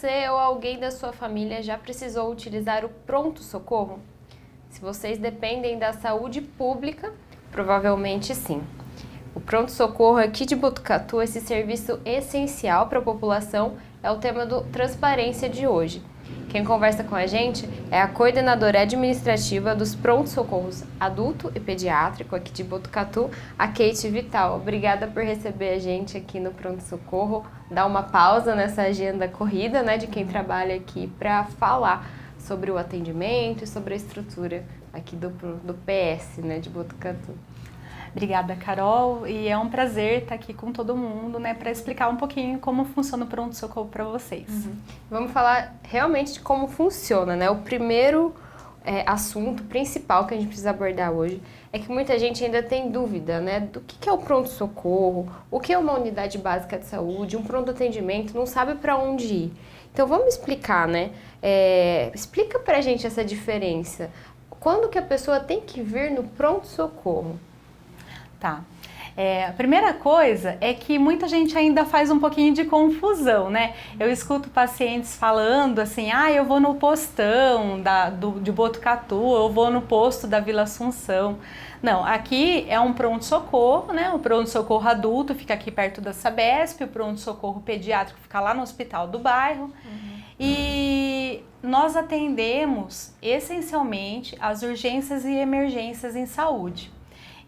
Você ou alguém da sua família já precisou utilizar o pronto-socorro? Se vocês dependem da saúde pública, provavelmente sim. O pronto-socorro aqui de Botucatu, esse serviço essencial para a população, é o tema do Transparência de hoje. Quem conversa com a gente é a coordenadora administrativa dos pronto-socorros adulto e pediátrico aqui de Botucatu, a Kate Vital. Obrigada por receber a gente aqui no pronto-socorro, dar uma pausa nessa agenda corrida, né, de quem trabalha aqui para falar sobre o atendimento e sobre a estrutura aqui do PS, né, de Botucatu. Obrigada, Carol, e é um prazer estar aqui com todo mundo, né, para explicar um pouquinho como funciona o pronto-socorro para vocês. Vamos falar realmente de como funciona, né? O primeiro assunto principal que a gente precisa abordar hoje é que muita gente ainda tem dúvida, né, do que é o pronto-socorro, o que é uma unidade básica de saúde, um pronto-atendimento, não sabe para onde ir. Então vamos explicar, né? Explica pra gente essa diferença. Quando que a pessoa tem que vir no pronto-socorro? Tá. A primeira coisa é que muita gente ainda faz um pouquinho de confusão, né? Eu escuto pacientes falando assim, eu vou no postão de Botucatu, eu vou no posto da Vila Assunção. Não, aqui é um pronto-socorro, né? O pronto-socorro adulto fica aqui perto da Sabesp, o pronto-socorro pediátrico fica lá no hospital do bairro. E nós atendemos essencialmente as urgências e emergências em saúde.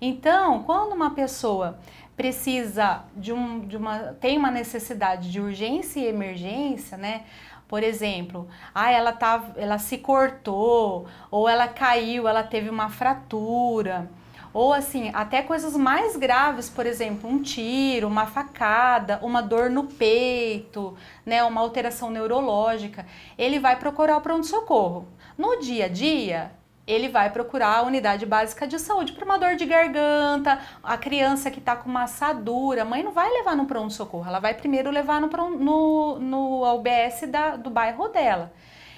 Então, quando uma pessoa precisa tem uma necessidade de urgência e emergência, né? Por exemplo, ela se cortou, ou ela caiu, ela teve uma fratura, ou assim, até coisas mais graves, por exemplo, um tiro, uma facada, uma dor no peito, né, uma alteração neurológica, ele vai procurar o pronto-socorro. No dia a dia, ele vai procurar a unidade básica de saúde para uma dor de garganta, a criança que está com uma assadura, a mãe não vai levar no pronto-socorro, ela vai primeiro levar no UBS do bairro dela.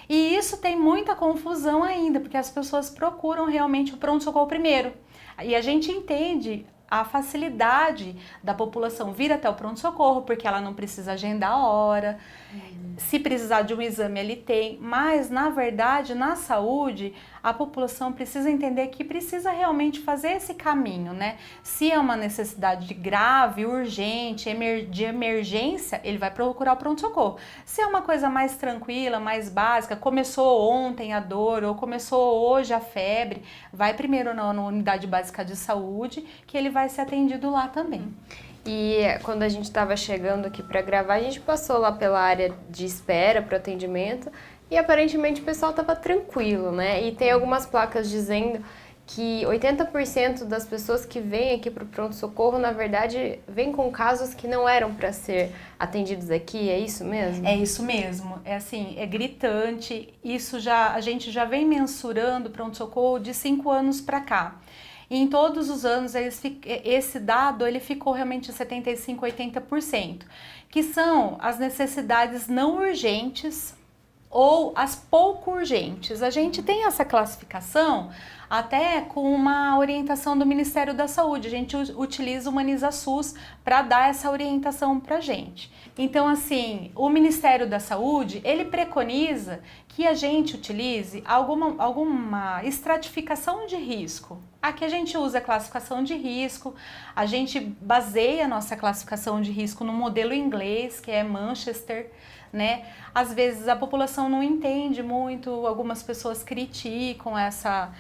E isso tem muita confusão ainda, porque as pessoas procuram realmente o pronto-socorro primeiro. E a gente entende a facilidade da população vir até o pronto-socorro, porque ela não precisa agendar a hora, se precisar de um exame ele tem, mas na verdade na saúde a população precisa entender que precisa realmente fazer esse caminho, né? Se é uma necessidade grave, urgente, de emergência, ele vai procurar o pronto-socorro. Se é uma coisa mais tranquila, mais básica, começou ontem a dor ou começou hoje a febre, vai primeiro na unidade básica de saúde, que ele vai ser atendido lá também. E quando a gente estava chegando aqui para gravar, a gente passou lá pela área de espera para o atendimento e aparentemente o pessoal estava tranquilo, né? E tem algumas placas dizendo que 80% das pessoas que vêm aqui para o pronto-socorro, na verdade, vêm com casos que não eram para ser atendidos aqui, é isso mesmo? É isso mesmo, é assim, é gritante, a gente já vem mensurando pronto-socorro de 5 anos para cá. E em todos os anos esse dado ele ficou realmente 75%, 80%, que são as necessidades não urgentes ou as pouco urgentes. A gente tem essa classificação até com uma orientação do Ministério da Saúde. A gente utiliza o HumanizaSUS para dar essa orientação para a gente. Então, assim, o Ministério da Saúde, ele preconiza que a gente utilize alguma estratificação de risco. Aqui a gente usa a classificação de risco, a gente baseia a nossa classificação de risco no modelo inglês, que é Manchester, né? Às vezes a população não entende muito, algumas pessoas criticam essa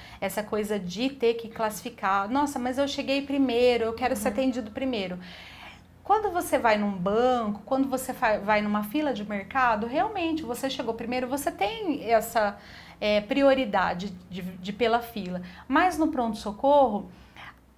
coisa de ter que classificar. Nossa, mas eu cheguei primeiro, eu quero ser atendido primeiro. Quando você vai num banco, quando você vai numa fila de mercado, realmente você chegou primeiro, você tem essa prioridade de pela fila. Mas no pronto-socorro,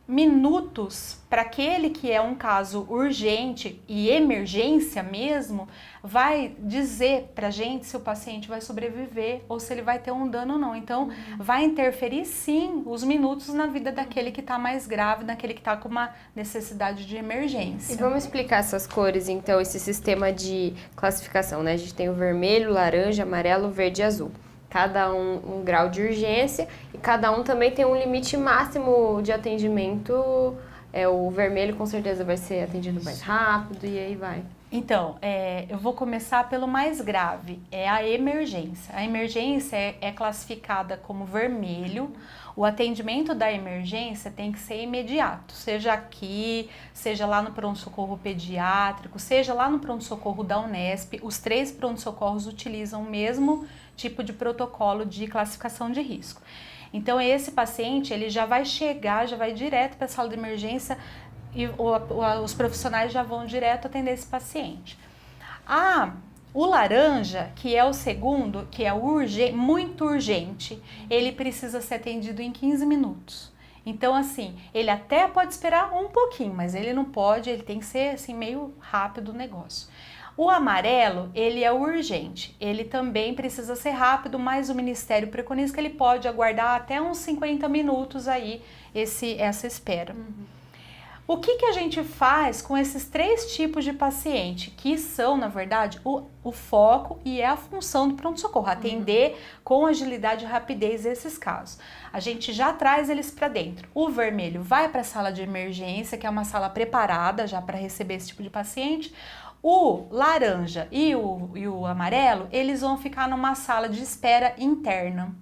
minutos para aquele que é um caso urgente e emergência mesmo, vai dizer pra gente se o paciente vai sobreviver ou se ele vai ter um dano ou não. Então, vai interferir sim os minutos na vida daquele que está mais grave, daquele que está com uma necessidade de emergência. E vamos explicar essas cores, então, esse sistema de classificação, né? A gente tem o vermelho, laranja, amarelo, verde e azul. Cada um grau de urgência e cada um também tem um limite máximo de atendimento. O vermelho com certeza vai ser atendido mais rápido e aí vai. Então, eu vou começar pelo mais grave, é a emergência. A emergência é classificada como vermelho. O atendimento da emergência tem que ser imediato, seja aqui, seja lá no pronto-socorro pediátrico, seja lá no pronto-socorro da Unesp. Os 3 pronto-socorros utilizam o mesmo tipo de protocolo de classificação de risco. Então, esse paciente, ele já vai chegar, já vai direto para a sala de emergência, e os profissionais já vão direto atender esse paciente. O laranja, que é o segundo, que é muito urgente, ele precisa ser atendido em 15 minutos. Então, assim, ele até pode esperar um pouquinho, mas ele não pode, ele tem que ser assim, meio rápido o negócio. O amarelo, ele é urgente, ele também precisa ser rápido, mas o Ministério preconiza que ele pode aguardar até uns 50 minutos aí essa espera. O que a gente faz com esses 3 tipos de paciente, que são, na verdade, o foco e é a função do pronto-socorro, atender com agilidade e rapidez esses casos. A gente já traz eles para dentro. O vermelho vai para a sala de emergência, que é uma sala preparada já para receber esse tipo de paciente. O laranja e o amarelo, eles vão ficar numa sala de espera interna.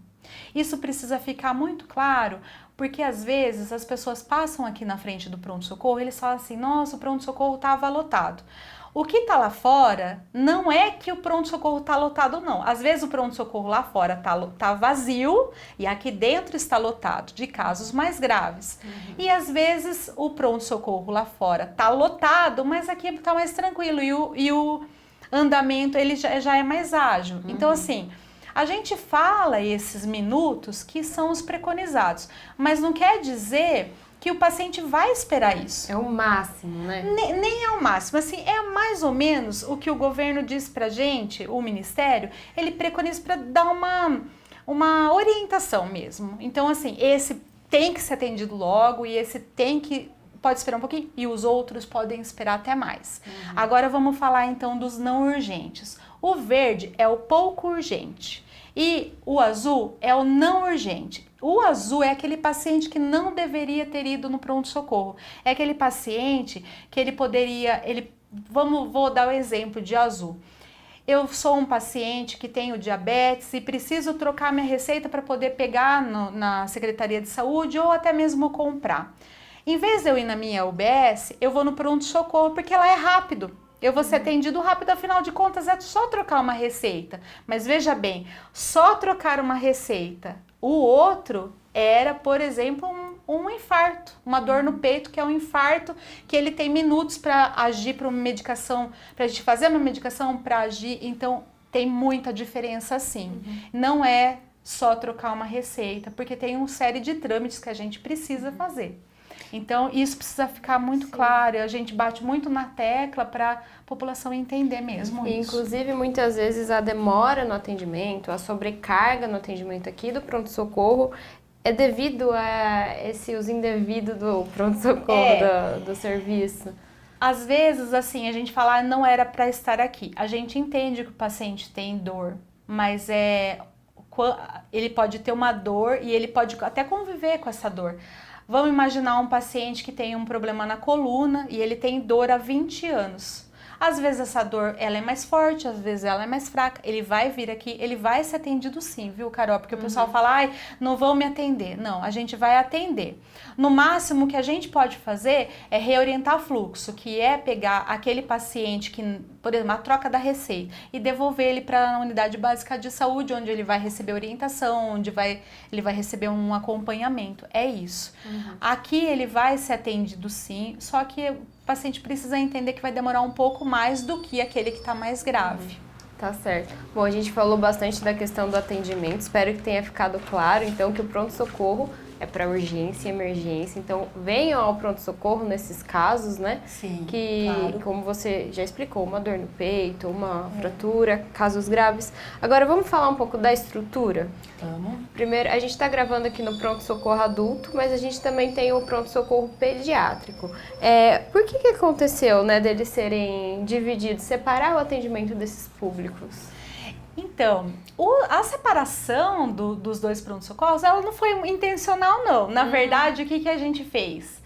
Isso precisa ficar muito claro, porque às vezes as pessoas passam aqui na frente do pronto-socorro e eles falam assim, nossa, o pronto-socorro estava lotado. O que está lá fora não é que o pronto-socorro está lotado, não. Às vezes o pronto-socorro lá fora tá vazio e aqui dentro está lotado de casos mais graves. E às vezes o pronto-socorro lá fora está lotado, mas aqui está mais tranquilo e o andamento ele já é mais ágil. Então assim, a gente fala esses minutos que são os preconizados, mas não quer dizer que o paciente vai esperar isso. É o máximo, né? Nem é o máximo, assim, é mais ou menos o que o governo diz pra gente, o Ministério, ele preconiza para dar uma orientação mesmo. Então, assim, esse tem que ser atendido logo e esse pode esperar um pouquinho e os outros podem esperar até mais. Agora vamos falar então dos não urgentes. O verde é o pouco urgente e o azul é o não urgente. O azul é aquele paciente que não deveria ter ido no pronto-socorro. É aquele paciente que ele poderia... Vou dar o exemplo de azul. Eu sou um paciente que tenho diabetes e preciso trocar minha receita para poder pegar na Secretaria de Saúde ou até mesmo comprar. Em vez de eu ir na minha UBS, eu vou no pronto-socorro porque lá é rápido. Eu vou ser atendido rápido, afinal de contas é só trocar uma receita. Mas veja bem, só trocar uma receita. O outro era, por exemplo, um infarto, uma dor no peito, que é um infarto, que ele tem minutos para agir para uma medicação, para a gente fazer uma medicação, para agir. Então, tem muita diferença sim. Não é só trocar uma receita, porque tem uma série de trâmites que a gente precisa fazer. Então, isso precisa ficar muito claro, a gente bate muito na tecla para a população entender mesmo isso. Inclusive, muitas vezes a demora no atendimento, a sobrecarga no atendimento aqui do pronto-socorro é devido a esse uso indevido do pronto-socorro, do serviço. Às vezes, assim, a gente fala, não era para estar aqui. A gente entende que o paciente tem dor, mas ele pode ter uma dor e ele pode até conviver com essa dor. Vamos imaginar um paciente que tem um problema na coluna e ele tem dor há 20 anos. Às vezes essa dor ela é mais forte, às vezes ela é mais fraca. Ele vai vir aqui, ele vai ser atendido sim, viu, Carol? Porque o pessoal fala, ai, não vão me atender. Não, a gente vai atender. No máximo, o que a gente pode fazer é reorientar vai que é pegar aquele paciente que, por exemplo, a troca da receita e devolver ele para a unidade básica de saúde, onde ele vai receber orientação, onde ele vai receber um acompanhamento. É isso. Aqui ele vai ser atendido sim, só que o paciente precisa entender que vai demorar um pouco mais do que aquele que está mais grave. Tá certo. Bom, a gente falou bastante da questão do atendimento, espero que tenha ficado claro, então, que o pronto-socorro é para urgência e emergência, então venham ao pronto-socorro nesses casos, né? Sim, que, claro. Como você já explicou, uma dor no peito, uma fratura, casos graves. Agora, vamos falar um pouco da estrutura? Vamos. Primeiro, a gente está gravando aqui no pronto-socorro adulto, mas a gente também tem o pronto-socorro pediátrico. Por que aconteceu, né, deles serem divididos, separar o atendimento desses públicos? Então, a separação dos dois pronto-socorros, ela não foi intencional, não. Na verdade, o que a gente fez?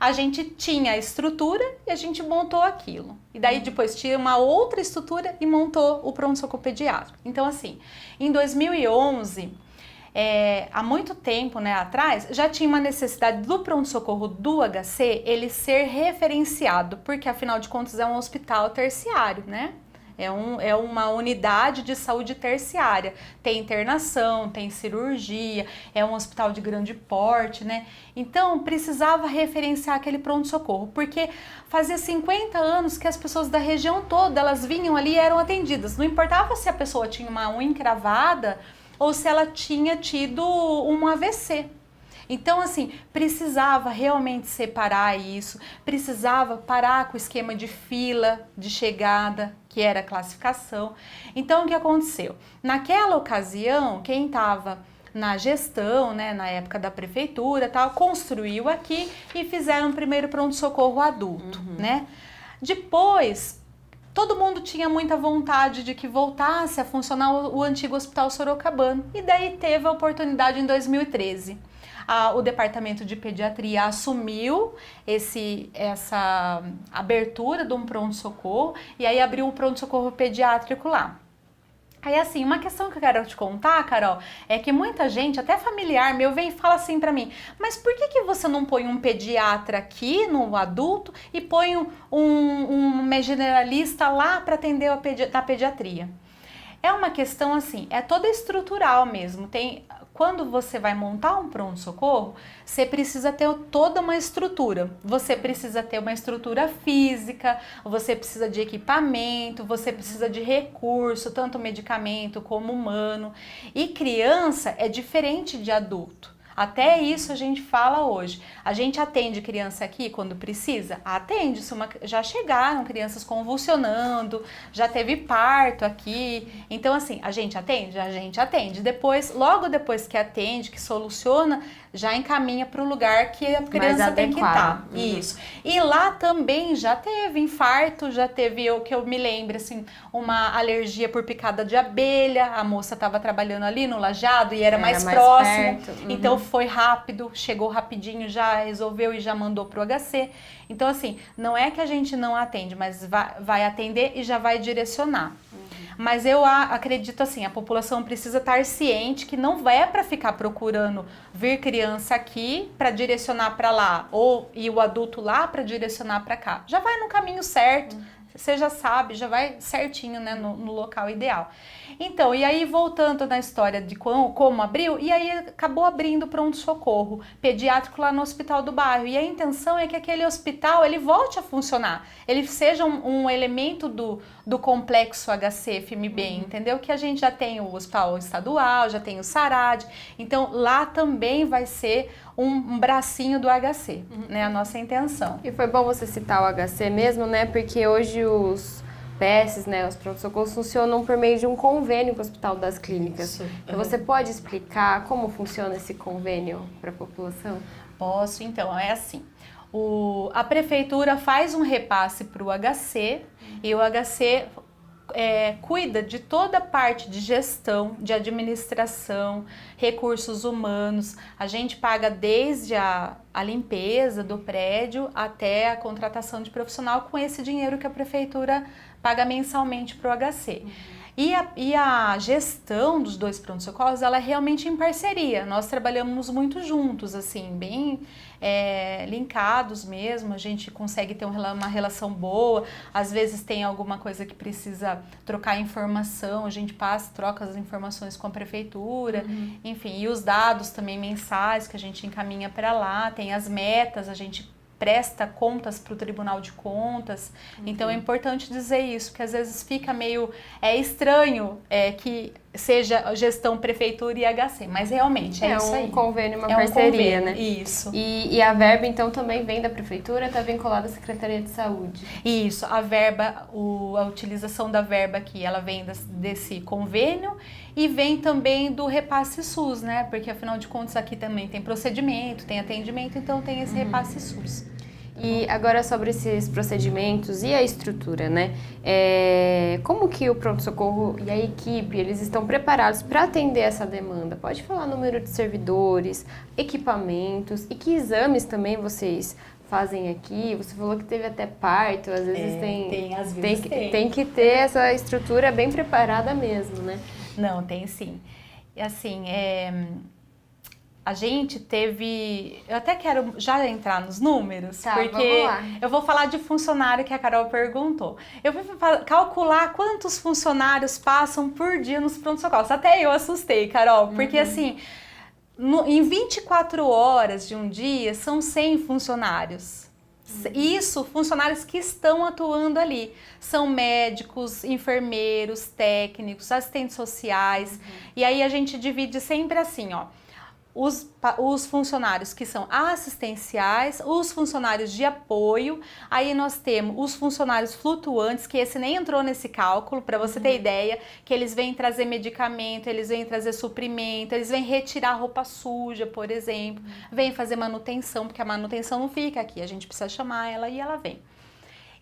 a gente tinha a estrutura e a gente montou aquilo. E daí depois tinha uma outra estrutura e montou o pronto-socorro pediátrico. Então assim, em 2011, há muito tempo, né, atrás, já tinha uma necessidade do pronto-socorro do HC ele ser referenciado, porque afinal de contas é um hospital terciário, né? É uma unidade de saúde terciária, tem internação, tem cirurgia, é um hospital de grande porte, né? Então precisava referenciar aquele pronto-socorro, porque fazia 50 anos que as pessoas da região toda, elas vinham ali e eram atendidas, não importava se a pessoa tinha uma unha encravada ou se ela tinha tido um AVC. Então, assim, precisava realmente separar isso, precisava parar com o esquema de fila de chegada, que era a classificação. Então, o que aconteceu? Naquela ocasião, quem estava na gestão, né, na época da prefeitura, tal, construiu aqui e fizeram o primeiro pronto-socorro adulto, né? Depois, todo mundo tinha muita vontade de que voltasse a funcionar o antigo Hospital Sorocabano. E daí teve a oportunidade em 2013. O Departamento de Pediatria assumiu essa abertura de um pronto-socorro e aí abriu um pronto-socorro pediátrico lá. Aí assim, uma questão que eu quero te contar, Carol, é que muita gente, até familiar meu, vem e fala assim pra mim, mas por que você não põe um pediatra aqui no adulto e põe um generalista lá para atender a pediatria? É uma questão assim, é toda estrutural mesmo. Quando você vai montar um pronto-socorro, você precisa ter toda uma estrutura. Você precisa ter uma estrutura física, você precisa de equipamento, você precisa de recurso, tanto medicamento como humano. E criança é diferente de adulto. Até isso a gente fala hoje. A gente atende criança aqui quando precisa? Atende. Já chegaram crianças convulsionando, já teve parto aqui. Então, assim, a gente atende? A gente atende. Logo depois que atende, que soluciona, já encaminha para o lugar que a criança tem que estar. Isso. E lá também já teve infarto, já teve, que eu me lembro, assim, uma alergia por picada de abelha. A moça estava trabalhando ali no Lajeado e era mais próximo. Então foi rápido, chegou rapidinho, já resolveu e já mandou pro HC. Então assim, não é que a gente não atende, mas vai atender e já vai direcionar. Mas eu acredito assim, a população precisa estar ciente que não é para ficar procurando vir criança aqui para direcionar para lá e o adulto lá para direcionar para cá. Já vai no caminho certo. Você já sabe, já vai certinho, né, no local ideal. Então, e aí voltando na história de como abriu, e aí acabou abrindo pronto-socorro pediátrico lá no Hospital do Bairro. E a intenção é que aquele hospital, ele volte a funcionar, ele seja um elemento do complexo HC FMB, entendeu? Que a gente já tem o Hospital Estadual, já tem o SARAD, então lá também vai ser um bracinho do HC, né, a nossa intenção. E foi bom você citar o HC mesmo, né, porque hoje os PSs, né, os pronto-socorros funcionam por meio de um convênio com o Hospital das Clínicas. Então, você pode explicar como funciona esse convênio para a população? Posso, então, é assim. A prefeitura faz um repasse para o HC e o HC cuida de toda a parte de gestão, de administração, recursos humanos. A gente paga desde a limpeza do prédio até a contratação de profissional com esse dinheiro que a prefeitura paga mensalmente para o HC. E a gestão dos dois pronto-socorros, ela é realmente em parceria. Nós trabalhamos muito juntos, assim, bem linkados mesmo. A gente consegue ter uma relação boa. Às vezes tem alguma coisa que precisa trocar informação, a gente troca as informações com a prefeitura. Enfim, e os dados também mensais que a gente encaminha para lá. Tem as metas, a gente presta contas para o Tribunal de Contas. Então é importante dizer isso, porque às vezes fica meio estranho que seja gestão prefeitura e HC, mas realmente é isso aí. É um convênio, uma parceria, né? Isso. E a verba, então, também vem da prefeitura, está vinculada à Secretaria de Saúde? Isso, a verba, a utilização da verba aqui, ela vem desse convênio e vem também do repasse SUS, né? Porque afinal de contas aqui também tem procedimento, tem atendimento, então tem esse repasse SUS. E agora sobre esses procedimentos e a estrutura, né? Como que o pronto-socorro e a equipe, eles estão preparados para atender essa demanda? Pode falar número de servidores, equipamentos e que exames também vocês fazem aqui? Você falou que teve até parto, às vezes tem que ter essa estrutura bem preparada mesmo, né? Não, tem sim. E assim, a gente teve... Eu até quero já entrar nos números, Tá, porque vamos lá. eu vou falar de funcionário que a Carol perguntou. Eu fui calcular quantos funcionários passam por dia nos pronto-socorros. Até eu assustei, Carol, porque assim, em 24 horas de um dia, são 100 funcionários. Isso, funcionários que estão atuando ali. São médicos, enfermeiros, técnicos, assistentes sociais. E aí a gente divide sempre assim, ó. Os funcionários que são assistenciais, os funcionários de apoio, aí nós temos os funcionários flutuantes, que esse nem entrou nesse cálculo, para você ter ideia, que eles vêm trazer medicamento, eles vêm trazer suprimento, eles vêm retirar roupa suja, por exemplo, vêm fazer manutenção, porque a manutenção não fica aqui, a gente precisa chamar ela e ela vem.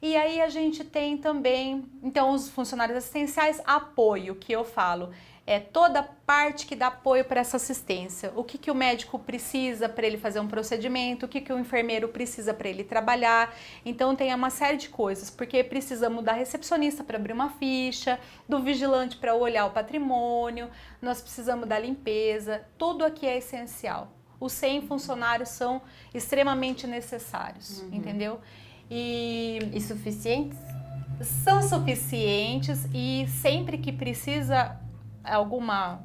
E aí a gente tem também, então, os funcionários assistenciais, apoio, que eu falo, é toda parte que dá apoio para essa assistência. O que o médico precisa para ele fazer um procedimento, o que o enfermeiro precisa para ele trabalhar. Então tem uma série de coisas, porque precisamos da recepcionista para abrir uma ficha, do vigilante para olhar o patrimônio, nós precisamos da limpeza, tudo aqui é essencial. Os 100 funcionários são extremamente necessários, entendeu? E suficientes? São suficientes e sempre que precisa alguma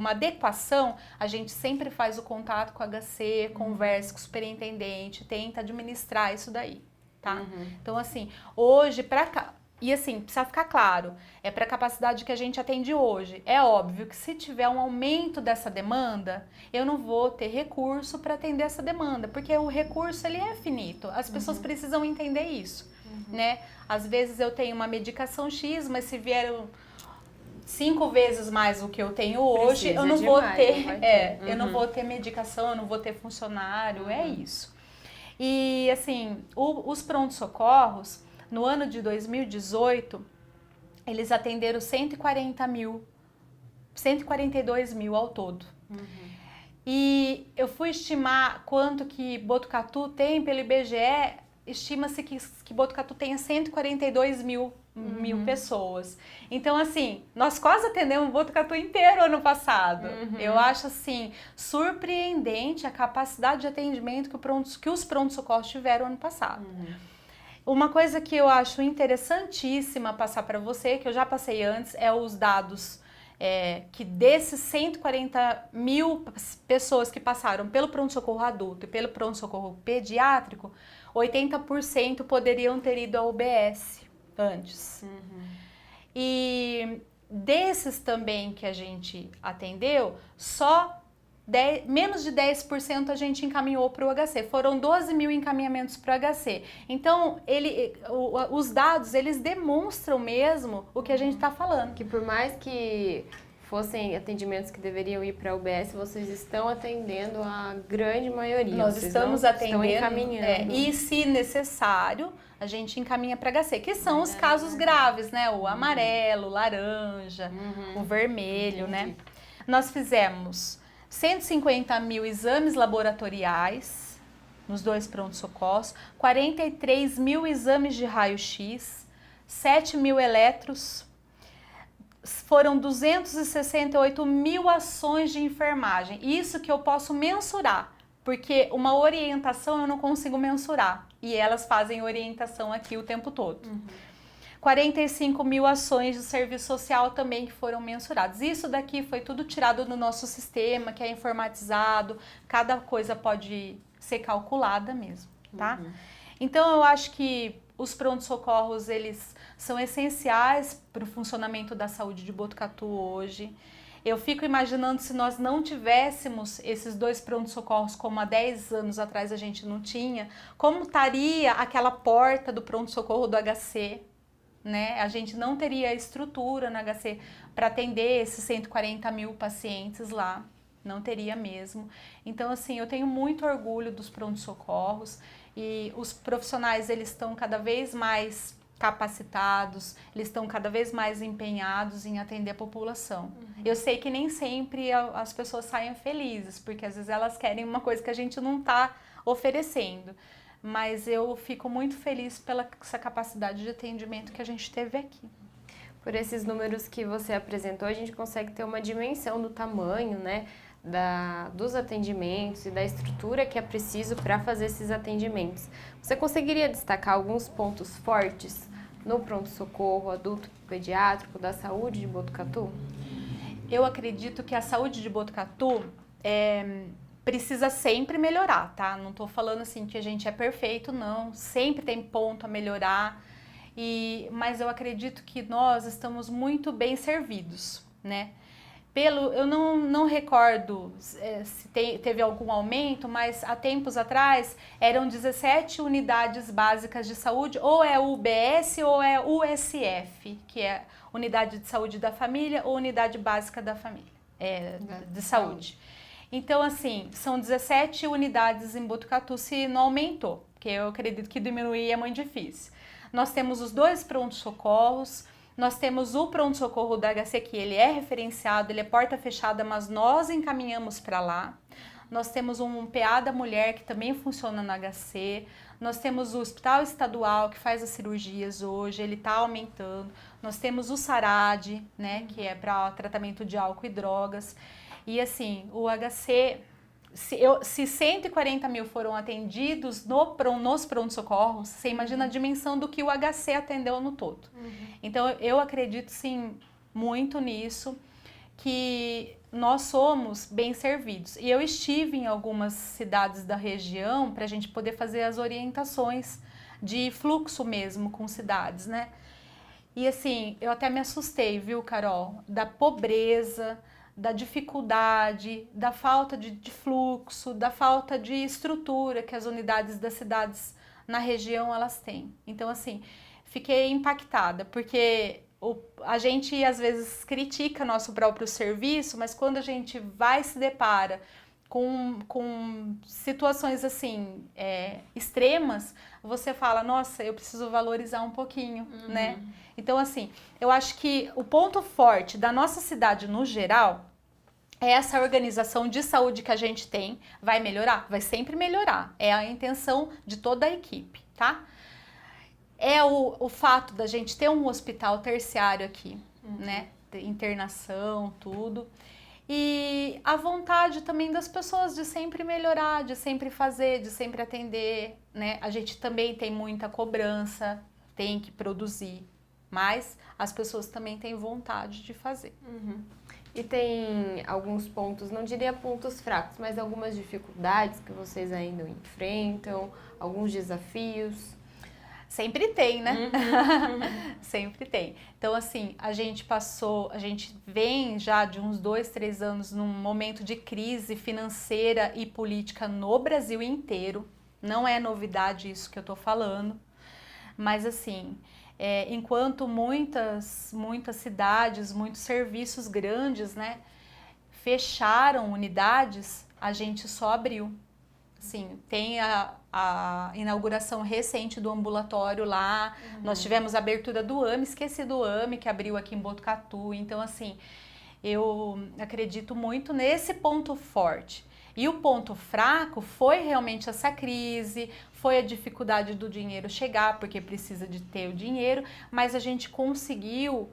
adequação, a gente sempre faz o contato com a HC, conversa com o superintendente, tenta administrar isso daí, tá? Então assim, hoje e assim, precisa ficar claro, é para a capacidade que a gente atende hoje. É óbvio que se tiver um aumento dessa demanda, eu não vou ter recurso para atender essa demanda, porque o recurso ele é finito. As pessoas precisam entender isso, né? Às vezes eu tenho uma medicação X, mas se vier 5 vezes mais do que eu tenho hoje, eu não vou ter, eu não vou ter medicação, eu não vou ter funcionário, é isso. E assim, os pronto-socorros, no ano de 2018, eles atenderam 142 mil ao todo. E eu fui estimar quanto que Botucatu tem pelo IBGE, estima-se que Botucatu tenha 142 mil pessoas. Então, assim, nós quase atendemos Botucatu inteiro ano passado. Eu acho, assim, surpreendente a capacidade de atendimento que os pronto-socorros tiveram ano passado. Uma coisa que eu acho interessantíssima passar para você, que eu já passei antes, é os dados que desses 140 mil pessoas que passaram pelo pronto-socorro adulto e pelo pronto-socorro pediátrico, 80% poderiam ter ido ao UBS antes. E desses também que a gente atendeu, só menos de 10% a gente encaminhou para o HC. Foram 12 mil encaminhamentos para o HC. Então, os dados, eles demonstram mesmo o que a gente está falando. Que por mais que fossem atendimentos que deveriam ir para a UBS, vocês estão atendendo a grande maioria. Nós estamos atendendo, encaminhando. E se necessário, a gente encaminha para HC, que são os casos graves, né? O amarelo, o laranja, o vermelho, né? Nós fizemos 150 mil exames laboratoriais nos 2 pronto-socorros, 43 mil exames de raio-x, 7 mil eletros, foram 268 mil ações de enfermagem. Isso que eu posso mensurar, porque uma orientação eu não consigo mensurar, e elas fazem orientação aqui o tempo todo. 45 mil ações de serviço social também que foram mensuradas. Isso daqui foi tudo tirado do nosso sistema, que é informatizado, cada coisa pode ser calculada mesmo, tá? Então eu acho que os pronto-socorros, eles são essenciais para o funcionamento da saúde de Botucatu hoje. Eu fico imaginando se nós não tivéssemos esses 2 pronto-socorros como há 10 anos atrás a gente não tinha, como estaria aquela porta do pronto-socorro do HC, né? A gente não teria estrutura na HC para atender esses 140 mil pacientes lá, não teria mesmo. Então, assim, eu tenho muito orgulho dos pronto-socorros e os profissionais, eles estão cada vez mais capacitados, eles estão cada vez mais empenhados em atender a população. Eu sei que nem sempre as pessoas saem felizes, porque às vezes elas querem uma coisa que a gente não está oferecendo. mas eu fico muito feliz pela essa capacidade de atendimento que a gente teve aqui. Por esses números que você apresentou, a gente consegue ter uma dimensão do tamanho, né, dos atendimentos e da estrutura que é preciso para fazer esses atendimentos. Você conseguiria destacar alguns pontos fortes no pronto-socorro adulto pediátrico da saúde de Botucatu? Eu acredito que a saúde de Botucatu precisa sempre melhorar, tá? Não tô falando assim que a gente é perfeito, não. Sempre tem ponto a melhorar. Mas eu acredito que nós estamos muito bem servidos, né? Eu não recordo se teve algum aumento, mas há tempos atrás eram 17 unidades básicas de saúde, ou é UBS ou é USF, que é Unidade de Saúde da Família ou Unidade Básica da Família, de Saúde. Então, assim, são 17 unidades em Botucatu, se não aumentou, porque eu acredito que diminuir é muito difícil. Nós temos os 2 prontos-socorros, nós temos o pronto-socorro da HC, que ele é referenciado, ele é porta fechada, mas nós encaminhamos para lá. Nós temos um PA da mulher, que também funciona no HC. Nós temos o Hospital Estadual, que faz as cirurgias hoje, ele está aumentando. Nós temos o SARAD, né, que é para tratamento de álcool e drogas. E assim, o HC... Se 140 mil foram atendidos nos pronto-socorros, você imagina a dimensão do que o HC atendeu no todo. Então, eu acredito sim muito nisso, que nós somos bem servidos. E eu estive em algumas cidades da região para a gente poder fazer as orientações de fluxo mesmo com cidades, né? E assim, eu até me assustei, viu, Carol? Da pobreza, da dificuldade, da falta de fluxo, da falta de estrutura que as unidades das cidades na região elas têm. Então, assim, fiquei impactada, porque a gente às vezes critica nosso próprio serviço, mas quando a gente vai se depara com situações assim extremas, você fala, nossa, eu preciso valorizar um pouquinho, né? Então, assim, eu acho que o ponto forte da nossa cidade no geral é essa organização de saúde que a gente tem. Vai melhorar? Vai sempre melhorar. É a intenção de toda a equipe, tá? É o fato da gente ter um hospital terciário aqui, né? Internação, tudo. E a vontade também das pessoas de sempre melhorar, de sempre fazer, de sempre atender, né? A gente também tem muita cobrança, tem que produzir, mas as pessoas também têm vontade de fazer. E tem alguns pontos, não diria pontos fracos, mas algumas dificuldades que vocês ainda enfrentam, alguns desafios? Sempre tem, né? Sempre tem. Então, assim, a gente vem já de uns 2, 3 anos num momento de crise financeira e política no Brasil inteiro. Não é novidade isso que eu tô falando. Mas, assim, enquanto muitas cidades, muitos serviços grandes, né, fecharam unidades, a gente só abriu. Sim, tem a inauguração recente do ambulatório lá, nós tivemos a abertura do AME, esqueci do AME, que abriu aqui em Botucatu. Então, assim, eu acredito muito nesse ponto forte. E o ponto fraco foi realmente essa crise, foi a dificuldade do dinheiro chegar, porque precisa de ter o dinheiro, mas a gente conseguiu,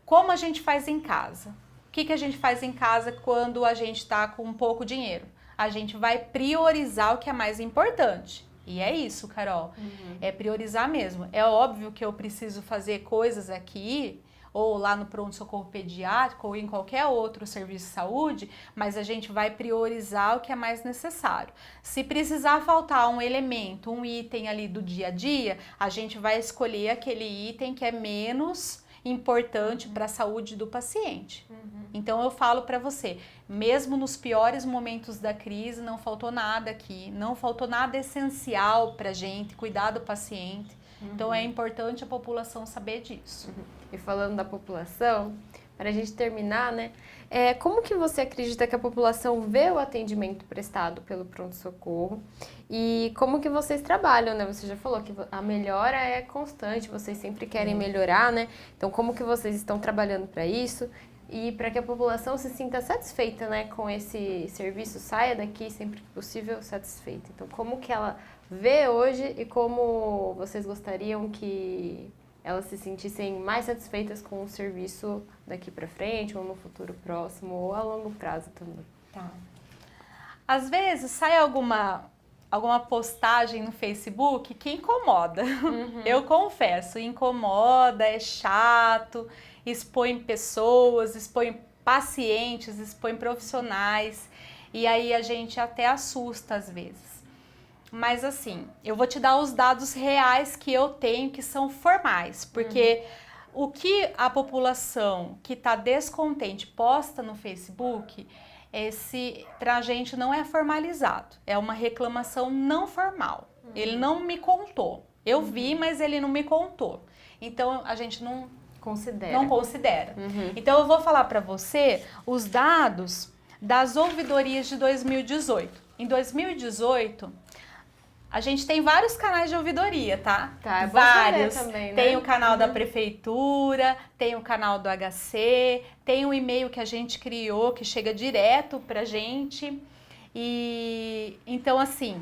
como a gente faz em casa. O que a gente faz em casa quando a gente está com pouco dinheiro? A gente vai priorizar o que é mais importante. E é isso, Carol. É priorizar mesmo. É óbvio que eu preciso fazer coisas aqui, ou lá no pronto-socorro pediátrico, ou em qualquer outro serviço de saúde, mas a gente vai priorizar o que é mais necessário. Se precisar faltar um elemento, um item ali do dia a dia, a gente vai escolher aquele item que é menos importante para a saúde do paciente. Então eu falo para você, mesmo nos piores momentos da crise, não faltou nada aqui, não faltou nada essencial para a gente cuidar do paciente. Então é importante a população saber disso. E falando da população, para a gente terminar, né? Como que você acredita que a população vê o atendimento prestado pelo pronto-socorro? E como que vocês trabalham, né? Você já falou que a melhora é constante, vocês sempre querem melhorar, né? Então, como que vocês estão trabalhando para isso? E para que a população se sinta satisfeita, né, com esse serviço, saia daqui sempre que possível satisfeita. Então, como que ela vê hoje e como vocês gostariam que elas se sentissem mais satisfeitas com o serviço daqui para frente, ou no futuro próximo, ou a longo prazo também. Tá. Às vezes sai alguma postagem no Facebook que incomoda. Eu confesso, incomoda, é chato, expõe pessoas, expõe pacientes, expõe profissionais, e aí a gente até assusta às vezes. Mas assim, eu vou te dar os dados reais que eu tenho, que são formais, porque o que a população que está descontente posta no Facebook, pra gente não é formalizado, é uma reclamação não formal. Ele não me contou. Eu vi, mas ele não me contou. Então a gente não considera. Então eu vou falar para você os dados das ouvidorias de 2018. Em 2018, a gente tem vários canais de ouvidoria, tá? É bom vários. saber também, né? Tem o canal da prefeitura, tem o canal do HC, tem um e-mail que a gente criou que chega direto pra gente. E então assim,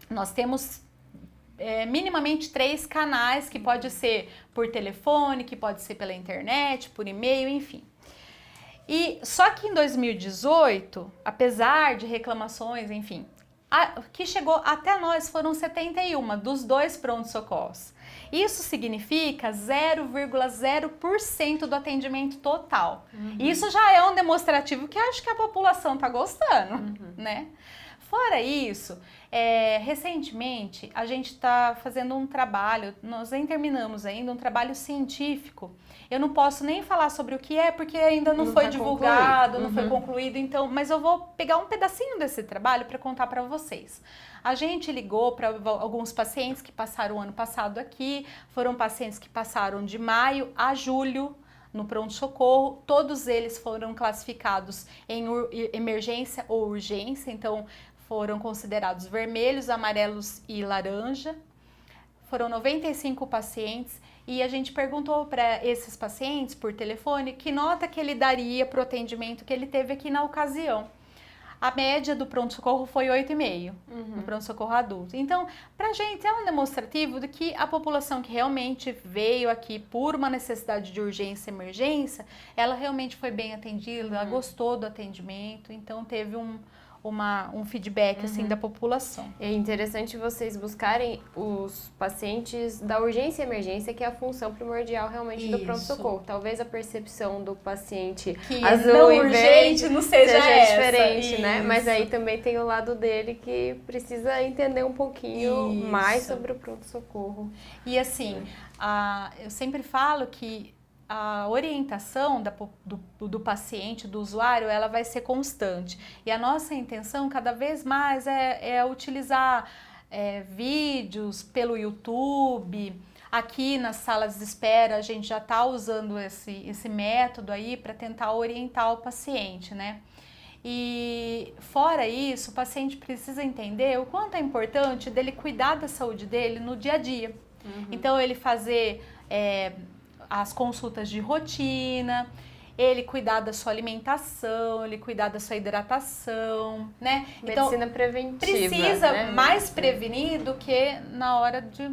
nós temos minimamente 3 canais, que pode ser por telefone, que pode ser pela internet, por e-mail, enfim. E só que em 2018, apesar de reclamações, enfim, que chegou até nós foram 71 dos 2 prontos-socorros. Isso significa 0,0% do atendimento total. Isso já é um demonstrativo que acho que a população está gostando, né? Fora isso, recentemente a gente está fazendo um trabalho, nós nem terminamos ainda, um trabalho científico. Eu não posso nem falar sobre o que é, porque ainda não foi divulgado, não foi concluído, então, mas eu vou pegar um pedacinho desse trabalho para contar para vocês. A gente ligou para alguns pacientes que passaram o ano passado aqui, foram pacientes que passaram de maio a julho no pronto-socorro, todos eles foram classificados em emergência ou urgência, então foram considerados vermelhos, amarelos e laranja. Foram 95 pacientes e a gente perguntou para esses pacientes por telefone que nota que ele daria para o atendimento que ele teve aqui na ocasião. A média do pronto-socorro foi 8,5 no pronto-socorro adulto. Então, pra gente é um demonstrativo de que a população que realmente veio aqui por uma necessidade de urgência e emergência, ela realmente foi bem atendida, ela gostou do atendimento, então teve um feedback assim da população. É interessante vocês buscarem os pacientes da urgência e emergência, que é a função primordial realmente do pronto-socorro. Talvez a percepção do paciente que azul não e urgente verde não seja diferente, né? Mas aí também tem o lado dele que precisa entender um pouquinho mais sobre o pronto-socorro. E assim, eu sempre falo que a orientação do paciente, do usuário, ela vai ser constante. E a nossa intenção cada vez mais é utilizar vídeos pelo YouTube. Aqui nas salas de espera a gente já está usando esse método aí para tentar orientar o paciente, né? E fora isso, o paciente precisa entender o quanto é importante dele cuidar da saúde dele no dia a dia. Então ele fazer as consultas de rotina, ele cuidar da sua alimentação, ele cuidar da sua hidratação, né? Medicina preventiva, precisa né? mais prevenir do que na hora de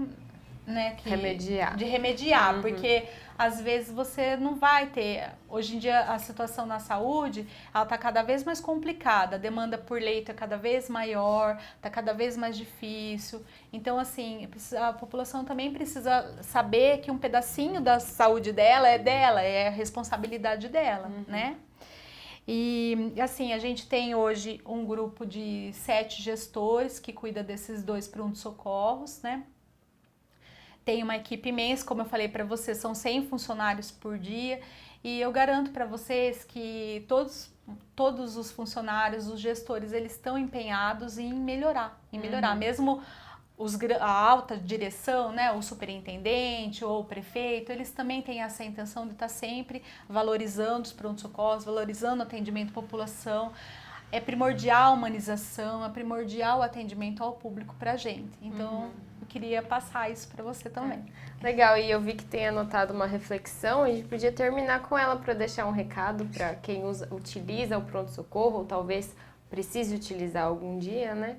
remediar, porque às vezes você não vai ter. Hoje em dia a situação na saúde, ela está cada vez mais complicada, a demanda por leito é cada vez maior, está cada vez mais difícil. Então assim, a população também precisa saber que um pedacinho da saúde dela, é a responsabilidade dela, né? E assim, a gente tem hoje um grupo de 7 gestores que cuida desses 2 pronto-socorros, né? Tem uma equipe imensa, como eu falei para vocês, são 100 funcionários por dia e eu garanto para vocês que todos os funcionários, os gestores, eles estão empenhados em melhorar, mesmo a alta direção, né, o superintendente ou o prefeito, eles também têm essa intenção de estar sempre valorizando os pronto-socorros, valorizando o atendimento à população. É primordial a humanização, é primordial o atendimento ao público para a gente. Então, eu queria passar isso para você também. Legal, e eu vi que tem anotado uma reflexão, a gente podia terminar com ela para deixar um recado para quem utiliza o pronto-socorro, ou talvez precise utilizar algum dia, né?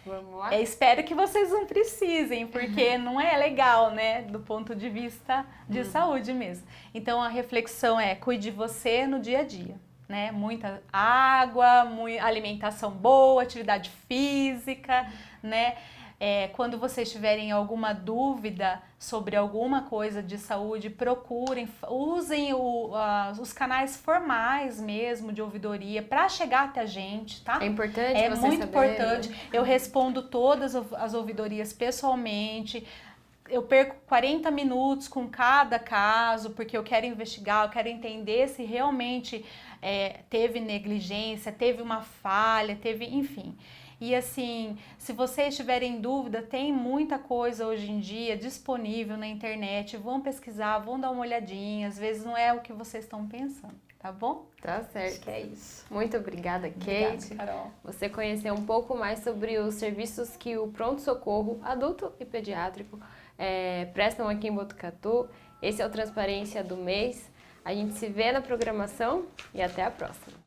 Vamos lá? Espero que vocês não precisem, porque não é legal, né? Do ponto de vista de saúde mesmo. Então a reflexão é: cuide de você no dia a dia, né? Muita água, alimentação boa, atividade física, né? Quando vocês tiverem alguma dúvida sobre alguma coisa de saúde, procurem, usem os canais formais mesmo de ouvidoria para chegar até a gente, tá? É importante É você muito saber, importante. né? Eu respondo todas as ouvidorias pessoalmente. Eu perco 40 minutos com cada caso, porque eu quero investigar, eu quero entender se realmente teve negligência, teve uma falha, enfim. E assim, se vocês tiverem dúvida, tem muita coisa hoje em dia disponível na internet. Vão pesquisar, vão dar uma olhadinha. Às vezes não é o que vocês estão pensando, tá bom? Tá certo. Acho que é isso. Muito obrigada, Kate. Obrigada, Carol. Você conheceu um pouco mais sobre os serviços que o pronto-socorro adulto e pediátrico prestam aqui em Botucatu. Esse é o Transparência do Mês. A gente se vê na programação e até a próxima.